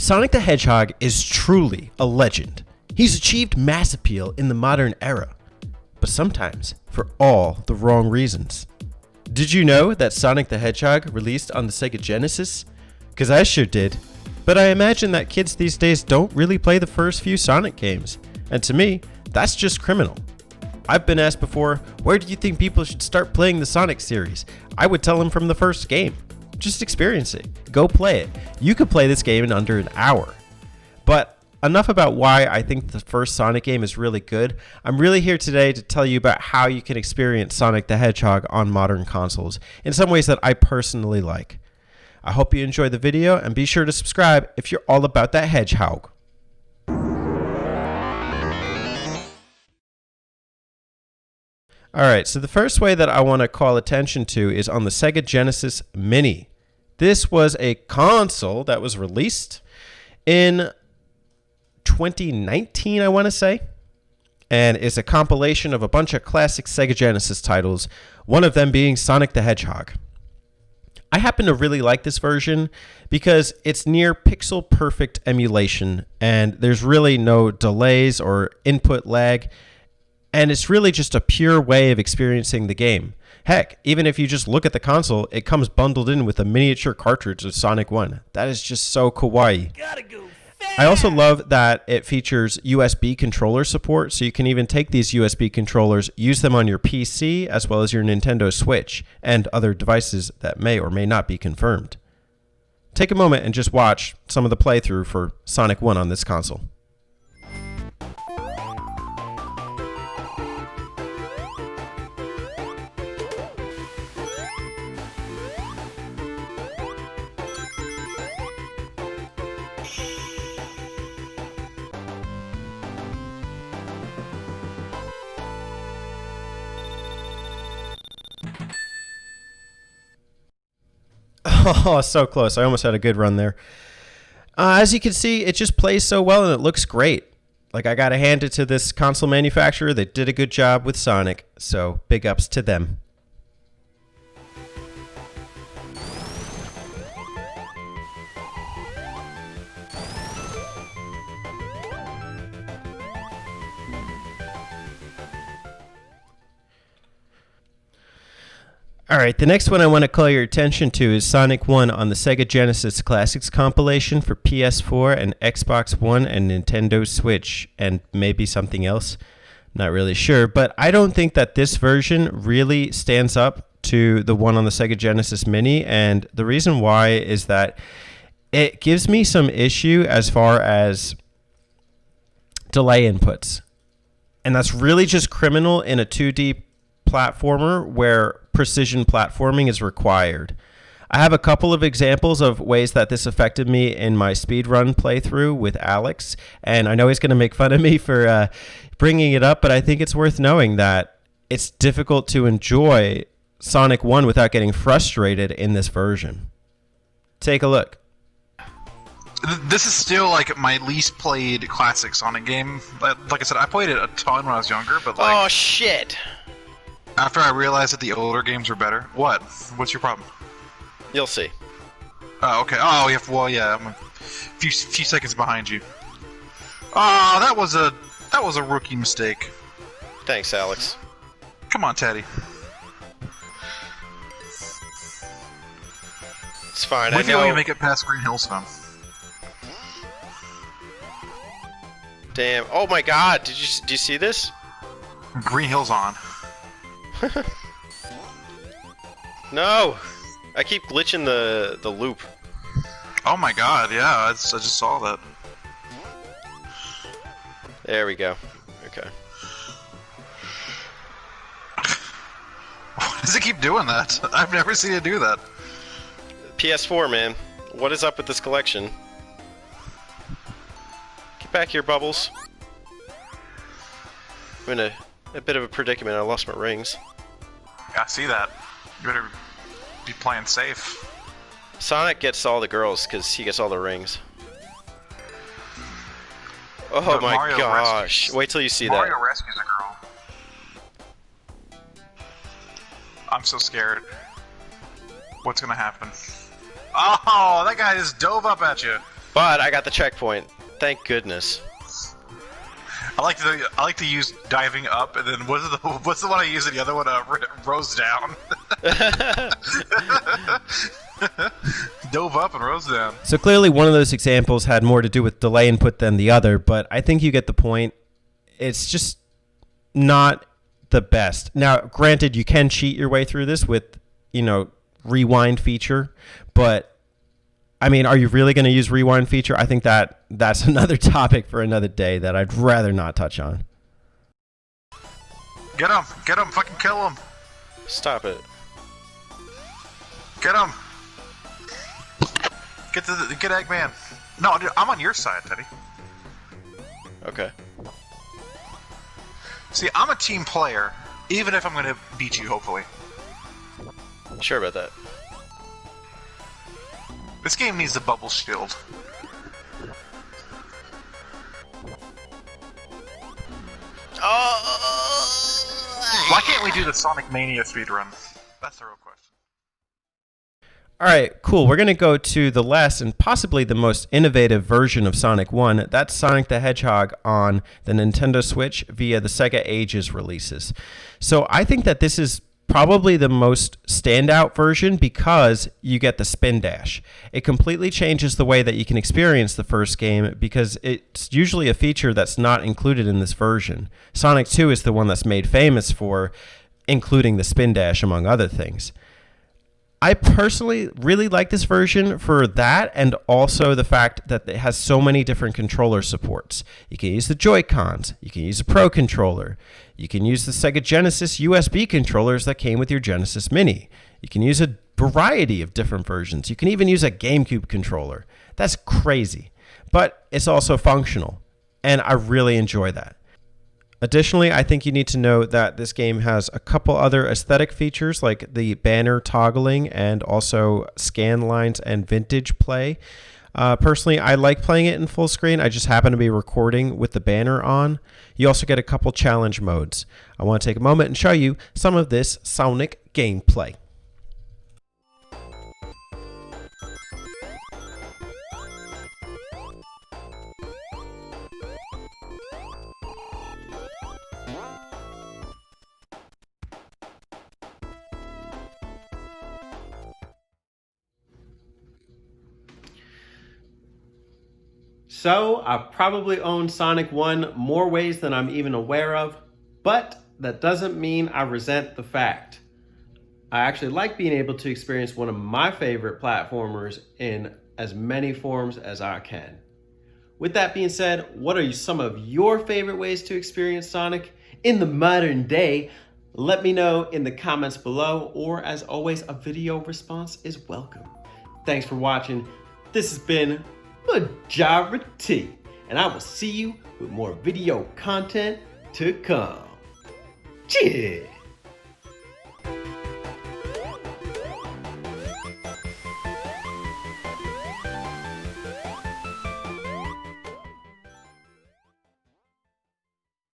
Sonic the Hedgehog is truly a legend. He's achieved mass appeal in the modern era, but sometimes for all the wrong reasons. Did you know that Sonic the Hedgehog released on the Sega Genesis? Because I sure did. But I imagine that kids these days don't really play the first few Sonic games, and to me, that's just criminal. I've been asked before, where do you think people should start playing the Sonic series? I would tell them from the first game. Just experience it. Go play it. You could play this game in under an hour. But enough about why I think the first Sonic game is really good. I'm really here today to tell you about how you can experience Sonic the Hedgehog on modern consoles in some ways that I personally like. I hope you enjoy the video and be sure to subscribe if you're all about that hedgehog. Alright, so the first way that I want to call attention to is on the Sega Genesis Mini. This was a console that was released in 2019, I want to say, and it's a compilation of a bunch of classic Sega Genesis titles, one of them being Sonic the Hedgehog. I happen to really like this version because it's near pixel perfect emulation, and there's really no delays or input lag. And it's really just a pure way of experiencing the game. Heck, even if you just look at the console, it comes bundled in with a miniature cartridge of Sonic 1. That is just so kawaii. Gotta go fast. I also love that it features USB controller support, so you can even take these USB controllers, use them on your PC, as well as your Nintendo Switch, and other devices that may or may not be confirmed. Take a moment and just watch some of the playthrough for Sonic 1 on this console. Oh, so close. I almost had a good run there. As you can see, it just plays so well and it looks great. Like, I gotta hand it to this console manufacturer. They did a good job with Sonic, so big ups to them. Alright, the next one I want to call your attention to is Sonic 1 on the Sega Genesis Classics compilation for PS4 and Xbox One and Nintendo Switch, and maybe something else. Not really sure, but I don't think that this version really stands up to the one on the Sega Genesis Mini, and the reason why is that it gives me some issue as far as delay inputs. And that's really just criminal in a 2D platformer where precision platforming is required. I have a couple of examples of ways that this affected me in my speedrun playthrough with Alex, and I know he's going to make fun of me for bringing it up, but I think it's worth knowing that it's difficult to enjoy Sonic 1 without getting frustrated in this version. Take a look. This is still like my least played classic Sonic game. Like I said, I played it a ton when I was younger, but like... Oh, shit. After I realized that the older games were better. What? What's your problem? You'll see. Oh, okay. Oh, yeah, I'm a few seconds behind you. Oh, that was a rookie mistake. Thanks, Alex. Come on, Teddy. It's fine. What I if you know. only make it past Green Hill Stone? Damn. Oh my God. Do you see this? Green Hill's on. No. I keep glitching the loop. Oh my God! Yeah, I just saw that. There we go. Okay. Why does it keep doing that? I've never seen it do that. PS4, man. What is up with this collection? Get back here, Bubbles. I'm in a bit of a predicament. I lost my rings. Yeah, I see that. You better be playing safe. Sonic gets all the girls because he gets all the rings. Oh But my Mario gosh. rescues- Wait till you see Mario that. rescues a girl. I'm so scared. What's gonna happen? Oh, that guy just dove up at you. But I got the checkpoint. Thank goodness. I like to use diving up, and then what's the one I use? And the other one rose down. Dove up and rose down. So clearly one of those examples had more to do with delay input than the other, but I think you get the point. It's just not the best. Now, granted, you can cheat your way through this with, rewind feature, but I mean, are you really going to use rewind feature? I think that's another topic for another day that I'd rather not touch on. Get him, fucking kill him. Stop it. Get him. Get Eggman. No, dude, I'm on your side, Teddy. Okay. See, I'm a team player, even if I'm going to beat you, hopefully. Sure about that. This game needs a bubble shield. Why can't we do the Sonic Mania speedrun? That's the real question. All right, cool. We're going to go to the last and possibly the most innovative version of Sonic 1. That's Sonic the Hedgehog on the Nintendo Switch via the Sega Ages releases. So I think that this is probably the most standout version because you get the spin dash. It completely changes the way that you can experience the first game because it's usually a feature that's not included in this version. Sonic 2 is the one that's made famous for including the spin dash, among other things. I personally really like this version for that, and also the fact that it has so many different controller supports. You can use the Joy-Cons, you can use a Pro controller, you can use the Sega Genesis USB controllers that came with your Genesis Mini. You can use a variety of different versions. You can even use a GameCube controller. That's crazy, but it's also functional, and I really enjoy that. Additionally, I think you need to know that this game has a couple other aesthetic features like the banner toggling and also scan lines and vintage play. Personally, I like playing it in full screen. I just happen to be recording with the banner on. You also get a couple challenge modes. I want to take a moment and show you some of this Sonic gameplay. So, I've probably owned Sonic 1 more ways than I'm even aware of, but that doesn't mean I resent the fact. I actually like being able to experience one of my favorite platformers in as many forms as I can. With that being said, what are some of your favorite ways to experience Sonic in the modern day? Let me know in the comments below, or as always, a video response is welcome. Thanks for watching. This has been Majora, and I will see you with more video content to come. Cheers!